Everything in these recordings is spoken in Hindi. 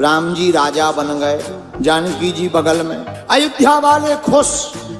राम जी राजा बन गए, जानकी जी बगल में। अयोध्या वाले खुश,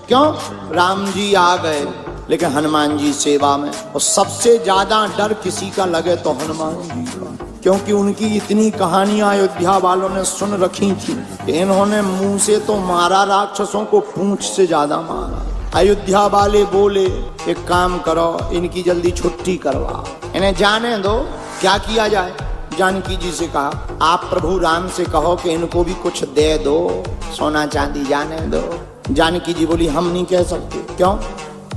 क्यों? राम जी आ गए, लेकिन हनुमान जी सेवा में। और सबसे ज्यादा डर किसी का लगे तो हनुमान जी का, क्योंकि उनकी इतनी कहानियां अयोध्या वालों ने सुन रखी थी कि इन्होंने मुंह से तो मारा राक्षसों को, पूंछ से ज्यादा मारा। अयोध्या वाले बोले एक काम करो, इनकी जल्दी छुट्टी करवा, इन्हें जाने दो। क्या किया जाए? जानकी जी से कहा आप प्रभु राम से कहो कि इनको भी कुछ दे दो, सोना चांदी जाने दो। जानकी जी बोली हम नहीं कह सकते। क्यों?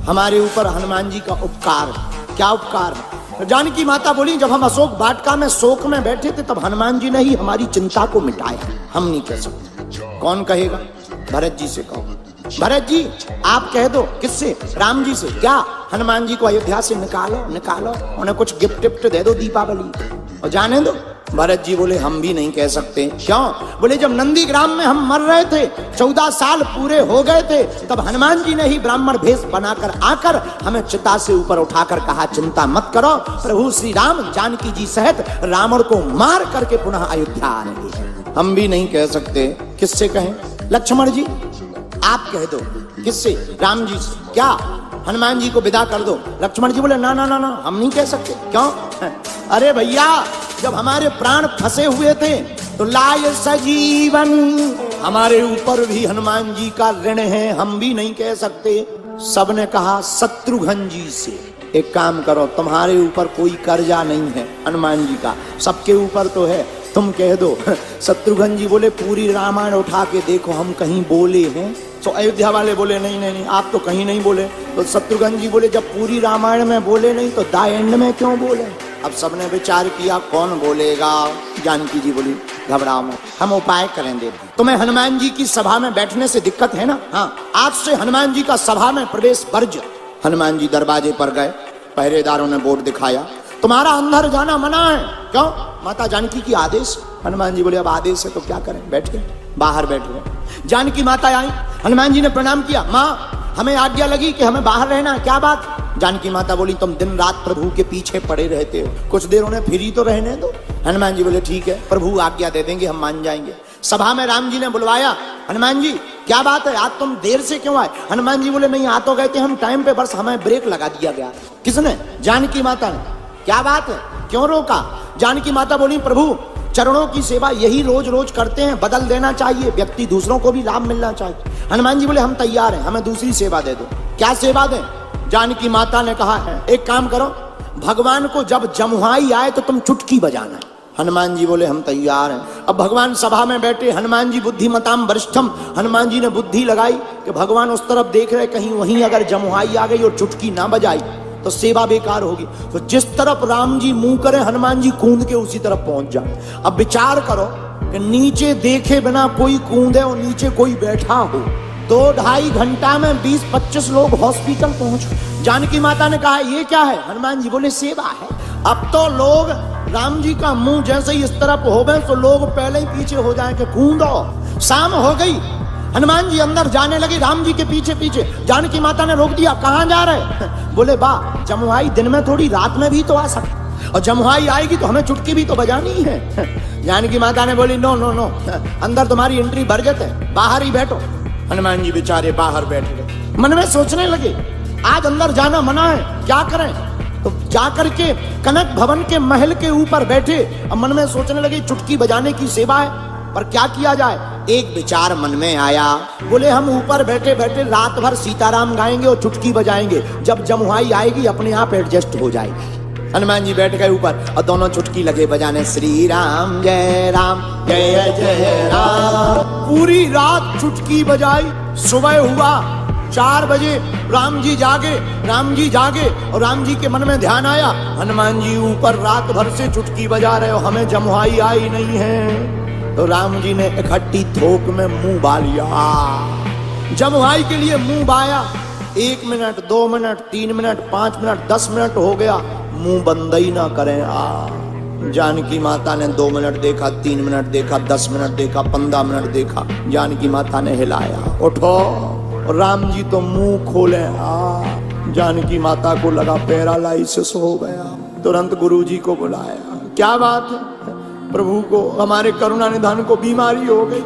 हमारे ऊपर हनुमान जी का उपकार। क्या उपकार है? जानकी माता बोली जब हम अशोक वाटिका में शोक में बैठे थे तब हनुमान जी ने ही हमारी चिंता को मिटाया, हम नहीं कह सकते। कौन कहेगा? भरत जी से कहो। भरत जी आप कह दो। किससे? राम जी से। क्या? हनुमान जी को अयोध्या से निकालो, निकालो, उन्हें कुछ गिफ्ट टिफ्ट दे दो दीपावली और जाने दो। भरत जी बोले हम भी नहीं कह सकते। क्यों? बोले जब नंदी ग्राम में हम मर रहे थे, 14 साल पूरे हो गए थे, तब हनुमान जी ने ही ब्राह्मण भेष बनाकर आकर हमें चिता से ऊपर उठाकर कहा चिंता मत करो, प्रभु श्री राम जानकी जी सहित रावण को मार करके पुनः अयोध्या आएंगे। हम भी नहीं कह सकते। किससे कहें? लक्ष्मण जी आप कह दो। किससे? राम जी से। क्या? हनुमान जी को विदा कर दो। लक्ष्मण जी बोले ना ना ना ना, हम नहीं कह सकते। क्यों? अरे भैया जब हमारे प्राण फंसे हुए थे तो लाय सजीवन, हमारे ऊपर भी हनुमान जी का ऋण है, हम भी नहीं कह सकते। सबने कहा शत्रुघ्न जी से। एक काम करो, तुम्हारे ऊपर कोई कर्जा नहीं है हनुमान जी का, सबके ऊपर तो है, तुम कह दो। शत्रुघ्न जी बोले पूरी रामायण उठा के देखो हम कहीं बोले हैं? तो अयोध्या वाले बोले नहीं नहीं नहीं आप तो कहीं नहीं बोले। तो शत्रुघ्न जी बोले जब पूरी रामायण में बोले नहीं तो द एंड में क्यों बोले? अब सबने विचार किया कौन बोलेगा। जानकी जी बोली घबराओ मत, हम उपाय करेंगे। तुम्हें हनुमान जी की सभा में बैठने से दिक्कत है ना? हाँ, आज से हनुमान जी का सभा में प्रवेश वर्ज्य। हनुमान जी दरवाजे पर गए, पहरेदारों ने बोर्ड दिखाया तुम्हारा अंदर जाना मना है। क्यों? माता जानकी की आदेश। हनुमान जी बोले अब आदेश है तो क्या करें, बैठ गए, बाहर बैठ गए। जानकी माता आई, हनुमान जी ने प्रणाम किया, माँ हमें आज्ञा लगी कि हमें बाहर रहना। क्या बात? जानकी माता बोली तुम दिन रात प्रभु के पीछे पड़े रहते हो, कुछ देर उन्हें फ्री तो रहने दो। हनुमान जी बोले ठीक है, प्रभु आज्ञा दे देंगे, हम मान जाएंगे। सभा में राम जी ने बुलवाया, हनुमान जी क्या बात है, आज तुम देर से क्यों आए? हनुमान जी बोले नहीं आ तो गए थे हम टाइम पे, बस हमें ब्रेक लगा दिया गया। किसने? जानकी माता ने। क्या बात है, क्यों रोका? जानकी माता बोली प्रभु चरणों की सेवा यही रोज रोज करते हैं, बदल देना चाहिए, व्यक्ति दूसरों को भी लाभ मिलना चाहिए। हनुमान जी बोले हम तैयार हैं, हमें दूसरी सेवा दे दो। क्या सेवा दें? जानकी माता ने कहा है एक काम करो, भगवान को जब जमुहाई आए तो तुम चुटकी बजाना। हनुमान जी बोले हम तैयार हैं। अब भगवान सभा में बैठे, हनुमान जी बुद्धिमताम वरिष्ठम, हनुमान जी ने बुद्धि लगाई कि भगवान उस तरफ देख रहे, कहीं वहीं अगर जमुहाई आ गई और चुटकी ना बजाई तो सेवा बेकार होगी। तो जिस तरफ राम जी मुंह करे हनुमान जी कूद के उसी तरफ पहुंच जाए। अब विचार करो कि नीचे देखे बिना कोई कूदे और नीचे कोई बैठा हो, 2-2.5 घंटा में 20-25 लोग हॉस्पिटल पहुंच। जानकी माता ने कहा ये क्या है? हनुमान जी बोले सेवा है। अब तो लोग राम जी का मुंह जैसे ही इस तरफ हो गए तो लोग पहले ही पीछे हो जाए कि कूदो। शाम हो गई, हनुमान जी अंदर जाने लगे राम जी के पीछे पीछे। जानकी माता ने रोक दिया, कहाँ जा रहे? बोले बा जमुहाई दिन में थोड़ी रात में भी तो आ सकती, और जमुहाई आएगी तो हमें चुटकी भी तो बजानी है। जानकी माता ने बोली नो नो नो, अंदर तुम्हारी एंट्री बरजत है, बाहर ही बैठो। हनुमान जी बेचारे बाहर बैठ गए, मन में सोचने लगे आज अंदर जाना मना है, क्या करें? तो जाकर के कनक भवन के महल के ऊपर बैठे। अब मन में सोचने लगे चुटकी बजाने की सेवा है, पर क्या किया जाए? एक विचार मन में आया, बोले हम ऊपर बैठे बैठे रात भर सीताराम गाएंगे और चुटकी बजाएंगे, जब जमुहाई आएगी अपने आप एडजस्ट हो जाएगी। हनुमान जी बैठ गए ऊपर और दोनों चुटकी लगे बजाने, श्री राम जय जय राम। पूरी रात चुटकी बजाई। सुबह हुआ 4 बजे, राम जी जागे और राम जी के मन में ध्यान आया हनुमान जी ऊपर रात भर से चुटकी बजा रहे हो, हमें जमुहाई आई नहीं है। तो राम जी ने इकट्ठी थोक में मुंह बा लिया, जमुहाई के लिए मुंह बाया। 1 minute 2 minute 3 minute 5 minute 10 minute हो गया, मुंह बंद ही ना करें। जानकी माता ने 2 मिनट देखा, 3 मिनट देखा, 10 मिनट देखा, 15 मिनट देखा। जानकी माता ने हिलाया, उठो। राम जी तो मुंह खोले। जानकी माता को लगा पैरालाइसिस हो गया, तुरंत गुरुजी को बुलाया। क्या बात है? प्रभु को, हमारे करुणा निधान को बीमारी हो गई।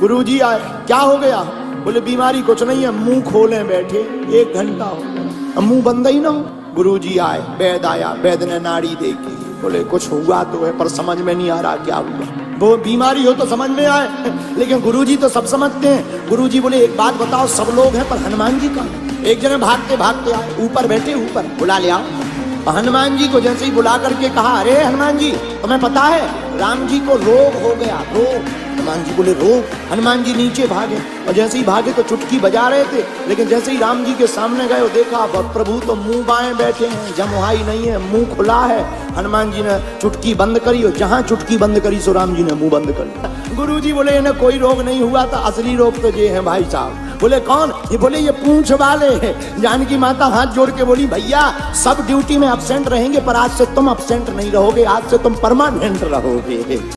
गुरुजी आए, क्या हो गया? बोले बीमारी कुछ नहीं है, मुंह खोले बैठे 1 घंटा हो गया, मुंह बंद ही ना हो। गुरुजी आए, वैद आया, वैद ने नाड़ी देखी, बोले कुछ हुआ तो है पर समझ में नहीं आ रहा क्या हुआ। वो बीमारी हो तो समझ में आए, लेकिन गुरुजी तो सब समझते हैं। गुरुजी बोले एक बात बताओ, सब लोग हैं पर हनुमान जी कहाँ? एक जने भागते भागते आए, ऊपर बैठे, ऊपर बुला ले आओ। हनुमान जी को जैसे ही बुला करके कहा, अरे हनुमान जी तुम्हें पता है राम जी को रोग हो गया, रोग। हनुमान जी बोले रोग? हनुमान जी नीचे भागे, और जैसे ही भागे तो चुटकी बजा रहे थे, लेकिन जैसे ही राम जी के सामने गए और देखा प्रभु तो मुंह बाएं बैठे हैं, जमुहाई नहीं है, मुंह खुला है। हनुमान जी ने चुटकी बंद करी, और जहां चुटकी बंद करी सो राम जी ने मुंह बंद कर लिया। गुरु जी बोले इन्हें कोई रोग नहीं हुआ था, असली रोग तो ये है भाई साहब। बोले कौन? ये बोले ये पूंछ वाले। जानकी माता हाथ जोड़ के बोली, भैया सब ड्यूटी में अब्सेंट रहेंगे पर आज से तुम अब्सेंट नहीं रहोगे, आज से तुम परमानेंट रहोगे।